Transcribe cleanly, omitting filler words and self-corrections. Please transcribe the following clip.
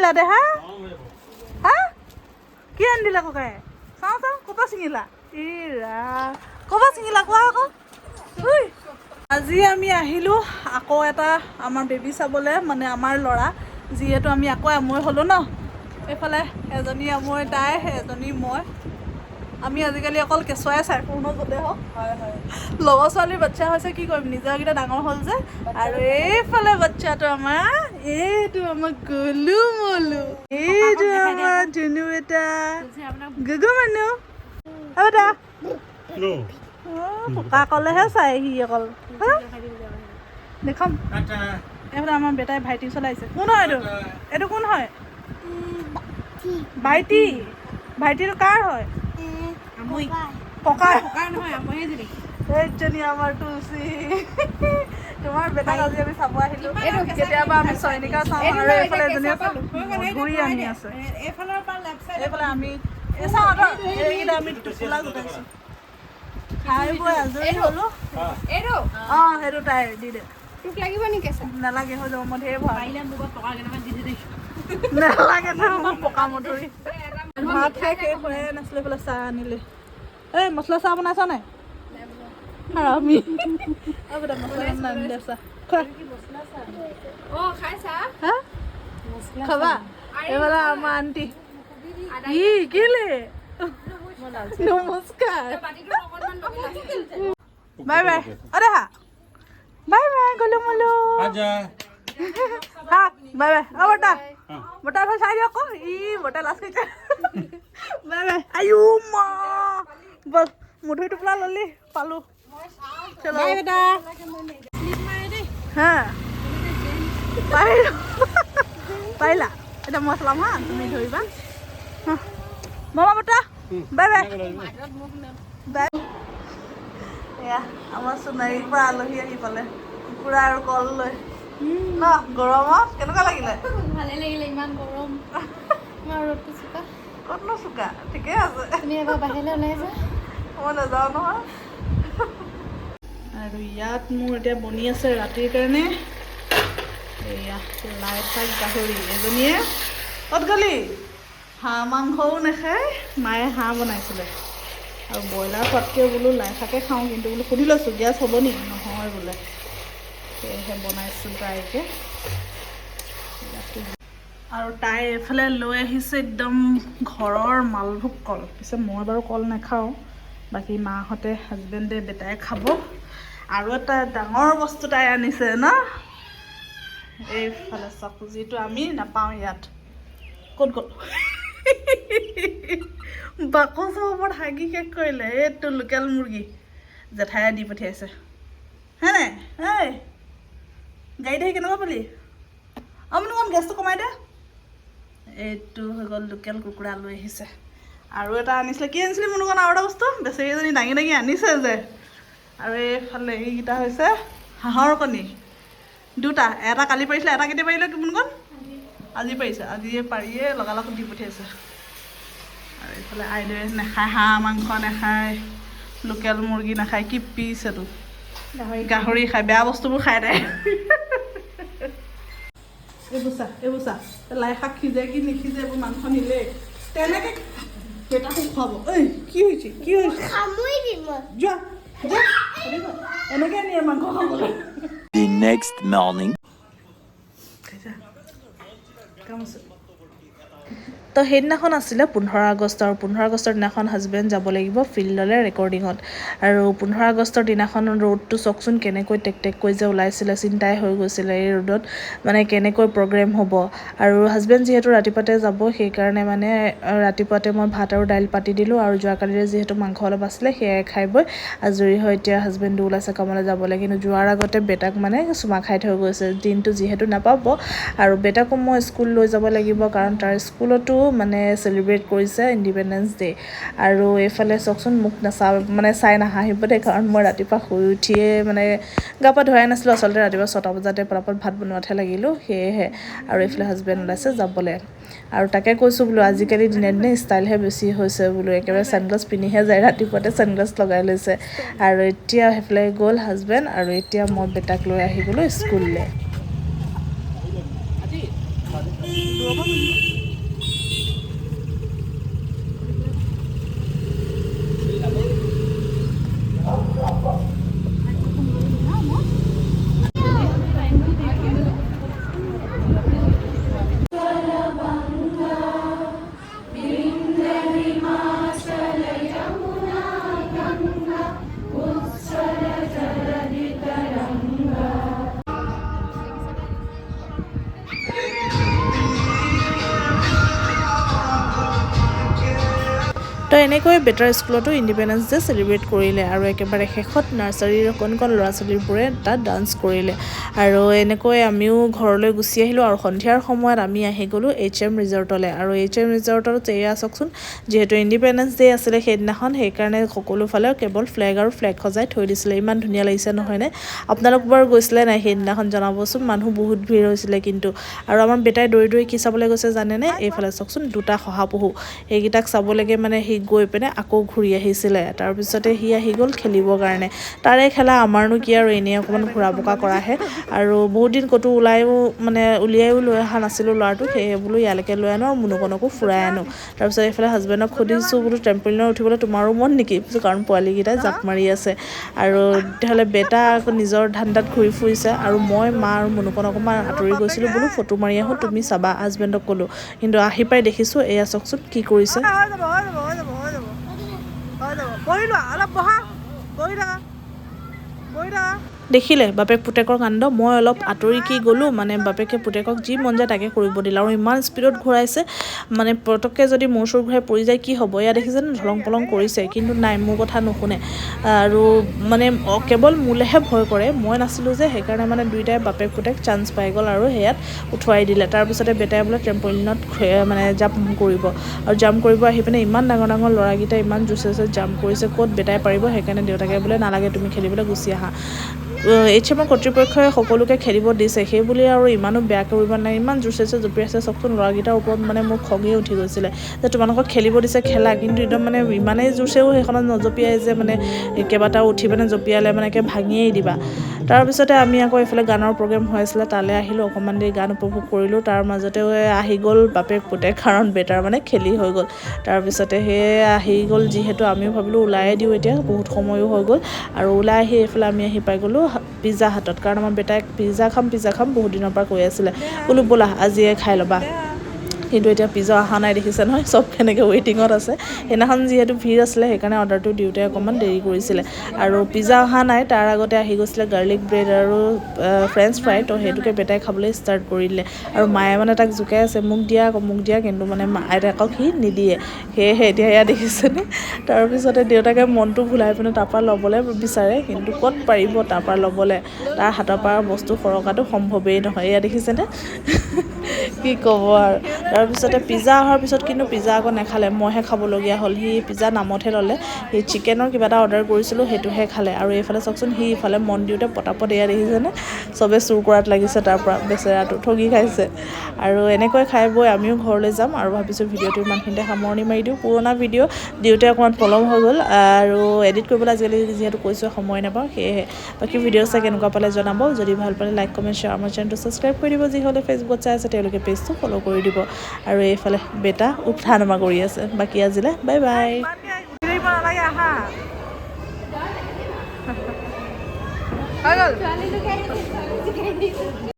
আনিলা দে হা হা কি আনিলা ককাই চাওঁ চাওঁ ক'ৰপৰা ছিঙিলা ক'ৰপৰা ছিঙিলা কোৱা আকৌ আজি আমি আহিলোঁ আকৌ এটা আমাৰ বেবী চাবলৈ মানে আমাৰ ল'ৰা যিহেতু আমি আকৌ আমৈ হ'লোঁ ন এইফালে এজনী আমৈ তাই এজনী মই আমি আজিকালি অকল কেঁচুৱাই চাই ফুৰোঁ ন য'তে হওক লগৰ ছোৱালীৰ বাচ্ছা হৈছে কি কৰিম নিজৰকেইটা ডাঙৰ হ'ল যে আৰু এইফালে বাচ্ছাটো আমাৰ এইটো আমাৰ গলু মলু এইটো আমাৰ ধুনু এটা গুগু মানুহ এটা ককা ক'লেহে চাই সি অকল দেখম এইফালে আমাৰ বেটাই ভাইটি চলাইছে কোন হয় এইটো এইটো কোন হয় ভাইটি ভাইটিটো কাৰ হয় ককাৰ নহয় এইজনী আমাৰ তুলসী তোমাৰ বেটাক আজি আমি চাব আহিলোঁ কেতিয়াবা আমি চয়নিকা চাওঁ আৰু এইফালে এজনী ঘূৰি আনি আছে এইফালে আমি চাওঁ এইকেইটা আমি টোপোলা গোটাইছোঁ খাই বৈ আজৰি হ'লোঁ অঁ সেইটো তাই দি দে তোক লাগিব নেকি নালাগে হৈ যাব মই ধেৰ ভাল নালাগে নহয় পকা মধুৰি ভাত খাই শেষ হৈয়ে নাছিলে এইফালে চাহ আনিলে এই মছলা চাহ বনাইছা নাই আমি মছলা আনিলে চাহ খোৱা খাবা এইফালে আমাৰ আণ্টি ই কেলে নমস্কাৰ বাই বাই অৰে হা বাই বাই গলো মলো হা বাই বাই অ বটা বটাৰ ফালে চাই দিয়ক আকৌ ই বটা লাজ কৰিছে বাই বাই আয়ো মা বল মধুৰি টোপোলা ললি পালো চলো বাই বেটা হা পাৰিলা এতিয়া মই চলাম হা তুমি ধৰিবা মামা বটা বাই বাই বাই এয়া আমাৰ সোণাৰীৰ পৰা আলহী আহি পালে কুকুৰা আৰু কল লৈ ন গৰমত কেনেকুৱা লাগিলে ভালে লাগিলে ইমান গৰম ৰ'দটো চোকা ক'তনো চোকা ঠিকে আছে তুমি এবাৰ বাহিৰলৈ ওলাই যা মই নাযাওঁ নহয় আৰু ইয়াত মোৰ এতিয়া বনি আছে ৰাতিৰ কাৰণে এয়া লাই শাক গাহৰি এজনীয়ে ক'ত গ'লি হাঁহ মাংসও নাখায় মায়ে হাঁহ বনাইছিলে আৰু ব্ৰইলাৰ খোৱাতকৈ বোলো লাই শাকে খাওঁ কিন্তু বোলো সুধি লৈছোঁ গেছ হ'ব নেকি নহয় বোলে সেয়েহে বনাইছোঁ তাইকে আৰু তাই এইফালে লৈ আহিছে একদম ঘৰৰ মালভোগ কল পিছে মই বাৰু কল নাখাওঁ বাকী মাহঁতে হাজবেণ্ডে বেটাই খাব আৰু এটা ডাঙৰ বস্তু তাই আনিছে ন এইফালে চাওক যিটো আমি নাপাওঁ ইয়াত ক'ত গ'ল বাকচৰ ওপৰত হাগি শেষ কৰিলে এইটো লোকেল মুৰ্গী জেঠায়ে দি পঠিয়াইছে হে নাই এই গাড়ীত আহি কেনেকুৱা পালি আপুনি অকণ গেছটো কমাই দে এইটো হৈ গ'ল লোকেল কুকুৰা লৈ আহিছে আৰু এটা আনিছিলে কি আনিছিলে মোৰ লগত আৰু এটা বস্তু বেচেৰীজনী দাঙি দাঙি আনিছে যে আৰু এইফালে এইকেইটা হৈছে হাঁহৰ কণী দুটা এটা কালি পাৰিছিলে এটা কেতিয়া পাৰিলে কোনকণ আজি পাৰিছে আজিয়ে পাৰিয়ে লগালগ দি পঠিয়াইছে আৰু এইফালে আইদেৱে নাখায় হাঁহ মাংস নাখায় লোকেল মুৰ্গী নাখায় কি পিচ এইটো গাহৰি খায় বেয়া বস্তুবোৰ খায় তাই এইবোৰ চা লাই শাক সিজে কি নিসিজে এইবোৰ মাংস নিলে তেনেকৈ বেটাকো খুৱাব ঐ কি হৈছে যোৱা এনেকৈ নিয়ে মাংস খাবলৈ The next morning. তো সেইদিনাখন আছিলে 15 আগষ্ট আৰু 15 আগষ্টৰ দিনাখন হাজবেণ্ড যাব লাগিব ফিল্ডলৈ ৰেকৰ্ডিঙত আৰু 15 আগষ্টৰ দিনাখন ৰ'দটো চাওকচোন কেনেকৈ টেককৈ যে ওলাইছিলে চিন্তাই হৈ গৈছিলে এই ৰ'দত মানে কেনেকৈ প্ৰগ্ৰেম হ'ব আৰু হাজবেণ্ড যিহেতু ৰাতিপুৱাতে যাব সেইকাৰণে মানে ৰাতিপুৱাতে মই ভাত আৰু দাইল পাতি দিলোঁ আৰু যোৱাকালিৰে যিহেতু মাংস অলপ আছিলে সেয়াই খাই বৈ আজৰি হৈ এতিয়া হাজবেণ্ডো ওলাইছে কামলৈ যাবলৈ কিন্তু যোৱাৰ আগতে বেটাক মানে চুমা খাই থৈ গৈছে দিনটো যিহেতু নাপাব আৰু বেটাকো মই স্কুল লৈ যাব লাগিব কাৰণ তাৰ স্কুলতো মানে চেলিব্ৰেট কৰিছে ইণ্ডিপেণ্ডেন্স ডে আৰু এইফালে চাওকচোন মোক মানে চাই নাহাঁহিব দেই কাৰণ মই ৰাতিপুৱা শুই উঠিয়ে মানে গা পা ধুৱাই নাছিলোঁ আচলতে ৰাতিপুৱা 6টা বজাতে পৰাপত ভাত বনোৱাতহে লাগিলোঁ সেয়েহে আৰু এইফালে হাজবেণ্ড ওলাইছে যাবলৈ আৰু তাকে কৈছোঁ বোলো আজিকালি দিনে দিনে ষ্টাইলহে বেছি হৈছে বোলো একেবাৰে ছানগ্লাছ পিন্ধিহে যায় ৰাতিপুৱাতে ছানগ্লাছ লগাই লৈছে আৰু এতিয়া সেইফালে গ'ল হাজবেণ্ড আৰু এতিয়া মই বেটাক লৈ আহি গ'লোঁ স্কুললৈ তো এনেকৈ বেটাৰ স্কুলতো ইণ্ডিপেণ্ডেন্স ডে চেলিব্ৰেট কৰিলে আৰু একেবাৰে শেষত নাৰ্চাৰীৰ কণ ল'ৰা ছোৱালীবোৰে তাত ডান্স কৰিলে আৰু এনেকৈ আমিও ঘৰলৈ গুচি আহিলোঁ আৰু সন্ধিয়াৰ সময়ত আমি আহি গ'লোঁ HM ৰিজৰ্টলৈ আৰু HM ৰিজৰ্টত এয়া চাওকচোন যিহেতু ইণ্ডিপেণ্ডেন্স ডে আছিলে সেইদিনাখন সেইকাৰণে সকলো ফালে কেৱল ফ্লেগ সজাই থৈ দিছিলে ইমান ধুনীয়া লাগিছে নহয়নে আপোনালোক বাৰু গৈছিলে নাই সেইদিনাখন জনাবচোন মানুহ বহুত ভিৰ হৈছিলে কিন্তু আৰু আমাৰ বেটাই দৌৰি কি চাবলৈ গৈছে জানেনে এইফালে চাওকচোন দুটা শহাপহু এইকেইটাক চাবলৈকে মানে সি গৈ পিনে আকৌ ঘূৰি আহিছিলে তাৰপিছতে সি আহি গ'ল খেলিবৰ কাৰণে তাৰে খেলা আমাৰনো কি আৰু এনেই অকণমান ঘূৰা পকা কৰাহে আৰু বহুত দিন ক'তো উলিয়াইও লৈ অহা নাছিলোঁ ল'ৰাটো সেয়ে বোলো ইয়ালৈকে লৈ আনো আৰু মুনুকণকো ফুৰাই আনো তাৰপিছত এইফালে হাজবেণ্ডক সুধিছোঁ বোলো ট্ৰেম্পলিনত উঠিবলৈ তোমাৰো মন নেকি কাৰণ পোৱালীকেইটাই জাপ মাৰি আছে আৰু তেতিয়াহ'লে বেটা আকৌ নিজৰ ধান্দাত ঘূৰি ফুৰিছে আৰু মই মা আৰু মুনুকণ অকণমান আঁতৰি গৈছিলোঁ বোলো ফটো মাৰি আহোঁ তুমি চাবা হাজবেণ্ডক ক'লোঁ কিন্তু আহি পাই দেখিছোঁ এয়া চাওকচোন কি কৰিছে দেখিলে বাপেক পুতেকৰ কাণ্ড মই অলপ আঁতৰি কি গ'লোঁ মানে বাপেকে পুতেকক যি মন যায় তাকে কৰিব দিলে আৰু ইমান স্পীডত ঘূৰাইছে মানে পটককৈ যদি মূৰ চুৰ ঘূৰাই পৰি যায় কি হ'ব এয়া দেখিছেনে ধলং পলং কৰিছে কিন্তু নাই মোৰ কথা নুশুনে আৰু মানে কেৱল মোলেহে ভয় কৰে মই নাছিলোঁ যে সেইকাৰণে মানে দুইটাই বাপেক পুতেক চান্স পাই গ'ল আৰু সেয়াত উঠুৱাই দিলে তাৰপিছতে বেটাই বোলে ট্ৰেম্পলিনত মানে জাম্প কৰিব আৰু জাম্প কৰিব আহি পিনে ইমান ডাঙৰ ল'ৰাকেইটা ইমান জোৰছে জাম্প কৰিছে ক'ত বেটাই পাৰিব সেইকাৰণে দেউতাকে বোলে নালাগে তুমি খেলিবলৈ গুচি আহা HM কৰ্তৃপক্ষই সকলোকে খেলিব দিছে সেইবুলি আৰু ইমানো বেয়া কৰিব নাই ইমান জোৰছে জঁপিয়াইছে চাওকচোন ল'ৰাকেইটাৰ ওপৰত মানে মোৰ খঙেই উঠি গৈছিলে যে তোমালোকক খেলিব দিছে খেলা কিন্তু একদম মানে ইমানেই জোৰছেও সেইখনত নজঁপিয়াই যে মানে কেইবাটাও উঠি পিনে জঁপিয়ালে মানে একে ভাঙিয়েই দিবা তাৰপিছতে আমি আকৌ এইফালে গানৰ প্ৰগ্ৰেম হৈ আছিলে তালৈ আহিলোঁ অকণমান দেৰি গান উপভোগ কৰিলোঁ তাৰ মাজতে আহি গ'ল বাপেক পুতেক কাৰণ বেটাৰ মানে খেলি হৈ গ'ল তাৰপিছতে সেয়ে আহি গ'ল যিহেতু আমিও ভাবিলোঁ ওলায়ে দিওঁ এতিয়া বহুত সময়ো হৈ গ'ল আৰু ওলাই আহি এইফালে আমি আহি পাই গ'লোঁ পিজ্জা হাটত কাৰণ আমাৰ বেটাই পিজ্জা খাম বহুত দিনৰ পৰা কৈ আছিলে বোলো ব'লা আজিয়ে খাই ল'বা কিন্তু এতিয়া পিজ্জা অহা নাই দেখিছে নহয় চব কেনেকৈ ৱেইটিঙত আছে সেইদিনাখন যিহেতু ভিৰ আছিলে সেইকাৰণে অৰ্ডাৰটো দিওঁতে অকণমান দেৰি কৰিছিলে আৰু পিজ্জা অহা নাই তাৰ আগতে আহি গৈছিলে গাৰ্লিক ব্ৰেড আৰু ফ্ৰেঞ্চ ফ্ৰাই তো সেইটোকে বেটাই খাবলৈ ষ্টাৰ্ট কৰি দিলে আৰু মায়ে মানে তাক জোকাই আছে মোক দিয়া কিন্তু মানে আইতাকক সি নিদিয়ে সেয়েহে এতিয়া এয়া দেখিছেনে তাৰপিছতে দেউতাকে মনটো ভুলাই পিনে তাৰপৰা ল'বলৈ বিচাৰে কিন্তু ক'ত পাৰিব তাৰপৰা ল'বলৈ তাৰ হাতৰ পৰা বস্তু সৰকাটো সম্ভৱেই নহয় এয়া দেখিছেনে কি ক'ব আৰু তাৰপিছতে পিজ্জা অহাৰ পিছত কিন্তু পিজ্জা আকৌ নাখালে মইহে খাবলগীয়া হ'ল সি পিজ্জা নামতহে ল'লে সি চিকেনৰ কিবা এটা অৰ্ডাৰ কৰিছিলোঁ সেইটোহে খালে আৰু এইফালে চাওকচোন সি ইফালে মন দিওঁতে পটাপট এয়া দেখিছেনে চবে চুৰ কৰাত লাগিছে তাৰ পৰা বেচেৰাটো ঠগি খাইছে আৰু এনেকৈ খাই বৈ আমিও ঘৰলৈ যাম আৰু ভাবিছোঁ ভিডিঅ'টো ইমানখিনিতে সামৰণি মাৰি দিওঁ পুৰণা ভিডিঅ' দিওঁতে অকণমান পলম হৈ গ'ল আৰু এডিট কৰিবলৈ আজিকালি যিহেতু কৈছোঁ সময় নাপাওঁ সেয়েহে বাকী ভিডিঅ' চাই কেনেকুৱা পালে জনাব যদি ভাল পালে লাইক কমেণ্ট শ্বেয়াৰ আমাৰ চেনেলটো ছাবস্ক্ৰাইব কৰি দিব যিসকলে ফেচবুকত চাই আছে তেওঁলোকে পেজটো ফ'ল' কৰি দিব আৰু এইফালে বেটা উঠা নমা কৰি আছে বাকী আজিলে বাই বাই